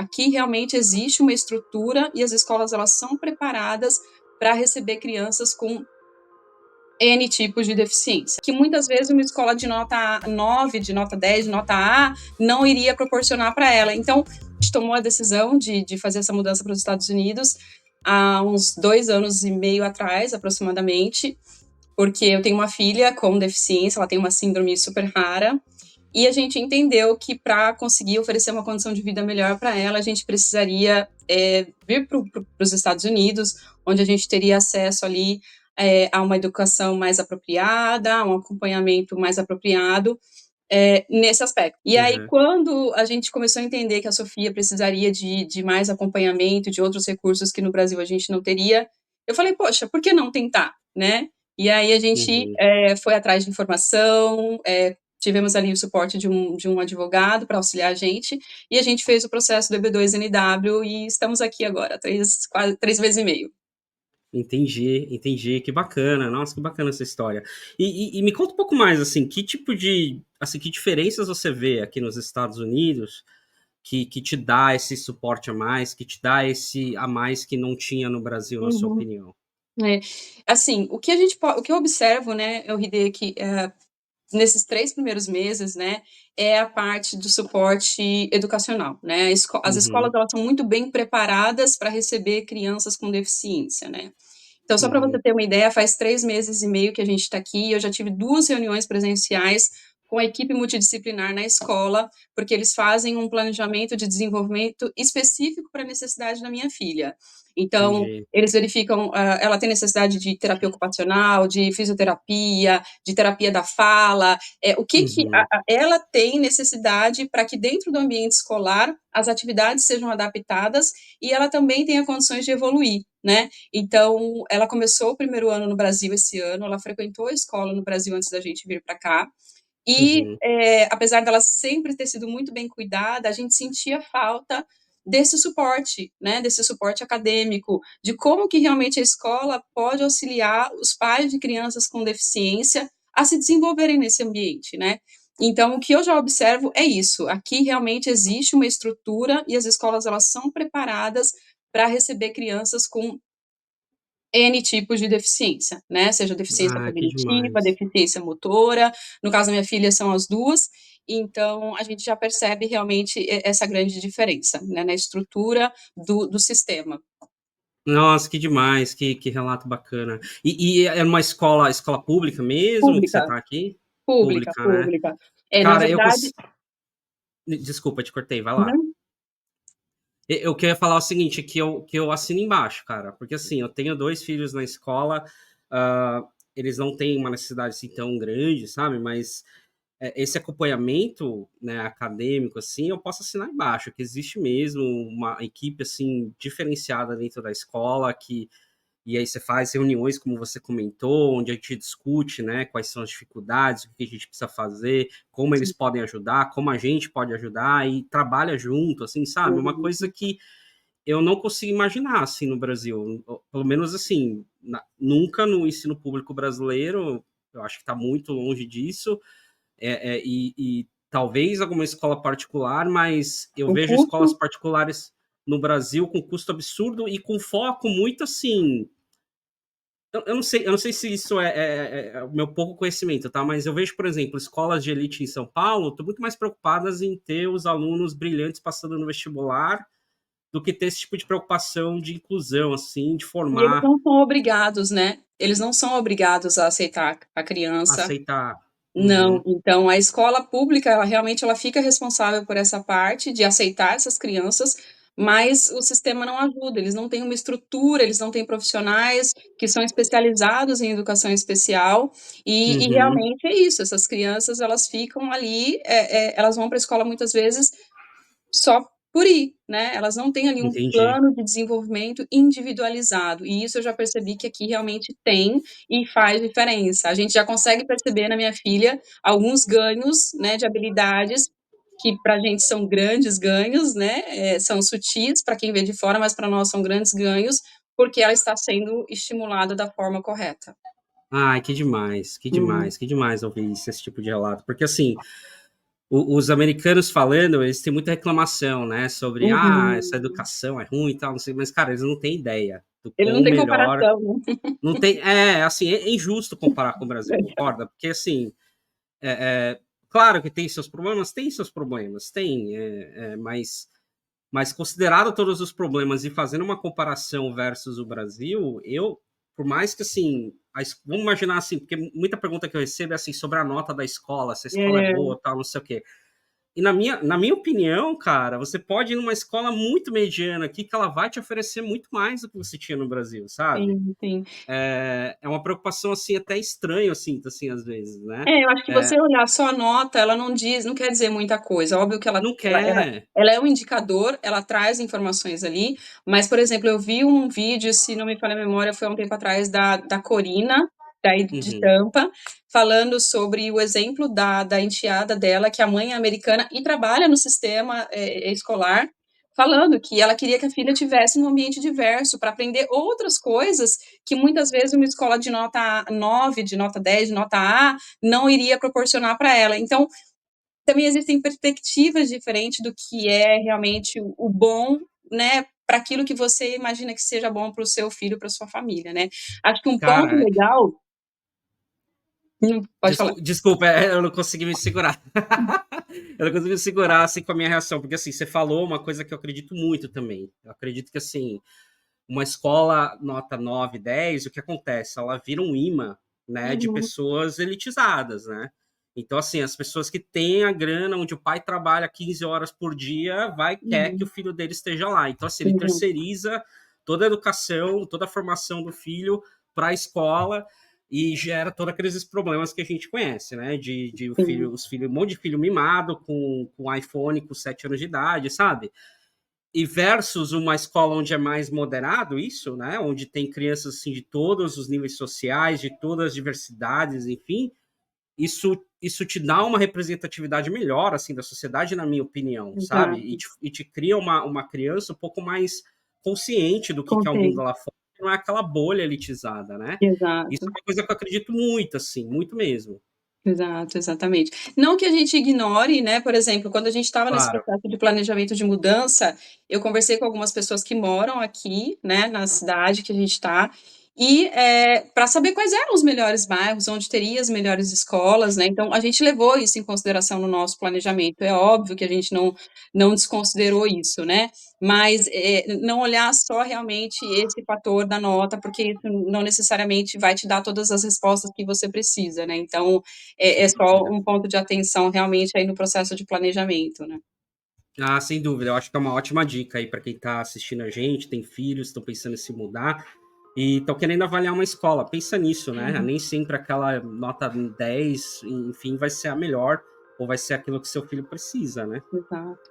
Aqui realmente existe uma estrutura e as escolas elas são preparadas para receber crianças com N tipos de deficiência, que muitas vezes uma escola de nota 9, de nota 10, de nota A, não iria proporcionar para ela. Então, a gente tomou a decisão de fazer essa mudança para os Estados Unidos há uns 2 anos e meio atrás, aproximadamente, porque eu tenho uma filha com deficiência, ela tem uma síndrome super rara, e a gente entendeu que para conseguir oferecer uma condição de vida melhor para ela, a gente precisaria vir para os Estados Unidos, onde a gente teria acesso ali a uma educação mais apropriada, a um acompanhamento mais apropriado nesse aspecto. E aí, Aham. quando a gente começou a entender que a Sofia precisaria de mais acompanhamento, de outros recursos que no Brasil a gente não teria, eu falei, poxa, por que não tentar, né? E aí a gente Uhum. foi atrás de informação, tivemos ali o suporte de um advogado para auxiliar a gente, e a gente fez o processo do EB2NW e estamos aqui agora, quase 3 meses e meio. Entendi, entendi. Que bacana. Nossa, que bacana essa história. E me conta um pouco mais, assim, que tipo de, assim, que diferenças você vê aqui nos Estados Unidos que te dá esse suporte a mais, que te dá esse a mais que não tinha no Brasil, na sua Uhum. opinião? Assim, o que eu observo, né, eu ridei que nesses 3 primeiros meses, né, é a parte do suporte educacional, né? As escolas Uhum, elas são muito bem preparadas para receber crianças com deficiência, né? Então, só para você uhum, ter uma ideia, faz 3 meses e meio que a gente está aqui, e eu já tive 2 reuniões presenciais com a equipe multidisciplinar na escola, porque eles fazem um planejamento de desenvolvimento específico para a necessidade da minha filha. Então, entendi. eles verificam, ela tem necessidade de terapia ocupacional, de fisioterapia, de terapia da fala, o que que Uhum, ela tem necessidade para que dentro do ambiente escolar as atividades sejam adaptadas e ela também tenha condições de evoluir, né? Então, ela começou o primeiro ano no Brasil esse ano, ela frequentou a escola no Brasil antes da gente vir para cá. E, uhum. apesar dela sempre ter sido muito bem cuidada, a gente sentia falta desse suporte, né? Desse suporte acadêmico, de como que realmente a escola pode auxiliar os pais de crianças com deficiência a se desenvolverem nesse ambiente, né? Então, o que eu já observo é isso. Aqui realmente existe uma estrutura e as escolas elas são preparadas para receber crianças com N tipos de deficiência, né? Seja deficiência Ah, que cognitiva, demais. deficiência motora. No caso da minha filha, são as duas. Então, a gente já percebe realmente essa grande diferença, né, na estrutura do sistema. Nossa, que demais, que relato bacana. E é uma escola pública mesmo que você Pública, está aqui? pública, Pública, né? pública. Na Cara, verdade, desculpa, te cortei, vai lá. não, Eu queria falar o seguinte, que eu assino embaixo, cara, porque assim, eu tenho 2 filhos na escola, ah, eles não têm uma necessidade assim tão grande, sabe? Mas esse acompanhamento, né, acadêmico, assim, eu posso assinar embaixo, que existe mesmo uma equipe assim diferenciada dentro da escola e aí você faz reuniões, como você comentou, onde a gente discute, né, quais são as dificuldades, o que a gente precisa fazer, como eles podem ajudar, como a gente pode ajudar e trabalha junto, assim, sabe? Uma coisa uhum. que eu não consigo imaginar, assim, no Brasil. Pelo menos, assim, nunca no ensino público brasileiro, eu acho que está muito longe disso, e talvez alguma escola particular, mas eu O vejo custo, escolas particulares no Brasil com custo absurdo e com foco muito assim, eu não sei se isso é o meu pouco conhecimento, tá? Mas eu vejo, por exemplo, escolas de elite em São Paulo estão muito mais preocupadas em ter os alunos brilhantes passando no vestibular do que ter esse tipo de preocupação de inclusão, assim, de e eles formar, não são obrigados, né? Eles não são obrigados a aceitar a criança. aceitar. Não, Uhum, então a escola pública, ela realmente ela fica responsável por essa parte de aceitar essas crianças, mas o sistema não ajuda, eles não têm uma estrutura, eles não têm profissionais que são especializados em educação especial, e uhum, realmente é isso, essas crianças elas ficam ali, elas vão para a escola muitas vezes só por ir, né, elas não têm ali um entendi. plano de desenvolvimento individualizado, e isso eu já percebi que aqui realmente tem e faz diferença. A gente já consegue perceber na minha filha alguns ganhos, né, de habilidades que para a gente são grandes ganhos, né, são sutis para quem vê de fora, mas para nós são grandes ganhos, porque ela está sendo estimulada da forma correta. Ai, que demais, que Uhum. demais, que demais ouvir esse tipo de relato. Porque, assim, os americanos falando, eles têm muita reclamação, né, sobre, essa Uhum. educação é ruim e tal, não sei, mas, cara, eles não têm ideia do Ele não quão tem melhor. comparação, né. Não tem, assim, é injusto comparar com o Brasil, concorda? Porque, assim, claro que tem seus problemas, tem, mas considerado todos os problemas e fazendo uma comparação versus o Brasil, por mais que, assim, vamos imaginar assim, porque muita pergunta que eu recebo é assim, sobre a nota da escola, se a escola é É, boa, tal, não sei o quê. E na minha opinião, cara, você pode ir numa escola muito mediana aqui, que ela vai te oferecer muito mais do que você tinha no Brasil, sabe? sim, sim. É uma preocupação, assim, até estranho, eu sinto, assim, às vezes, né? É, eu acho que É, você olhar só a nota, ela não quer dizer muita coisa. Óbvio que não ela quer. ela é um indicador, ela traz informações ali, mas, por exemplo, eu vi um vídeo, se não me falha a memória, foi há um tempo atrás, da Corina, daí de Uhum. Tampa, falando sobre o exemplo da enteada dela, que a mãe é americana e trabalha no sistema, escolar, falando que ela queria que a filha tivesse um ambiente diverso para aprender outras coisas que muitas vezes uma escola de nota 9, de nota 10, de nota A, não iria proporcionar para ela. Então, também existem perspectivas diferentes do que é realmente o bom, né, para aquilo que você imagina que seja bom para o seu filho, para sua família, né. Acho que um ponto Cara, legal. Pode falar. desculpa, eu não consegui me segurar. Eu não consegui me segurar, assim, com a minha reação, porque, assim, você falou uma coisa que eu acredito muito também. Eu acredito que, assim, uma escola nota 9, 10, o que acontece? Ela vira um imã, né, de Uhum, pessoas elitizadas, né? Então, assim, as pessoas que têm a grana, onde o pai trabalha 15 horas por dia, quer que o uhum, filho dele esteja lá. Então, assim, ele uhum, terceiriza toda a educação, toda a formação do filho para a escola e gera todos aqueles problemas que a gente conhece, né? De sim, um monte de filho mimado com iPhone com 7 anos de idade, sabe? E versus uma escola onde é mais moderado isso, né? Onde tem crianças assim de todos os níveis sociais, de todas as diversidades, enfim, isso te dá uma representatividade melhor assim da sociedade, na minha opinião, sabe? exato, E te cria uma criança um pouco mais consciente do que é o mundo contei, lá fora, não é aquela bolha elitizada, né? Isso é exato. uma coisa que eu acredito muito, assim, muito mesmo. Exato, exatamente. Não que a gente ignore, né, por exemplo, quando a gente estava nesse Claro. processo de planejamento de mudança, eu conversei com algumas pessoas que moram aqui, né, na cidade que a gente está, e, para saber quais eram os melhores bairros, onde teria as melhores escolas, né, então a gente levou isso em consideração no nosso planejamento. É óbvio que a gente não desconsiderou isso, né, mas, não olhar só realmente esse fator da nota, porque isso não necessariamente vai te dar todas as respostas que você precisa, né, então é Sem só dúvida. um ponto de atenção realmente aí no processo de planejamento, né. Ah, sem dúvida. Eu acho que é uma ótima dica aí para quem está assistindo a gente, tem filhos, estão pensando em se mudar e estão querendo avaliar uma escola. Pensa nisso, né? Uhum, Nem sempre aquela nota 10, enfim, vai ser a melhor ou vai ser aquilo que seu filho precisa, né? exato.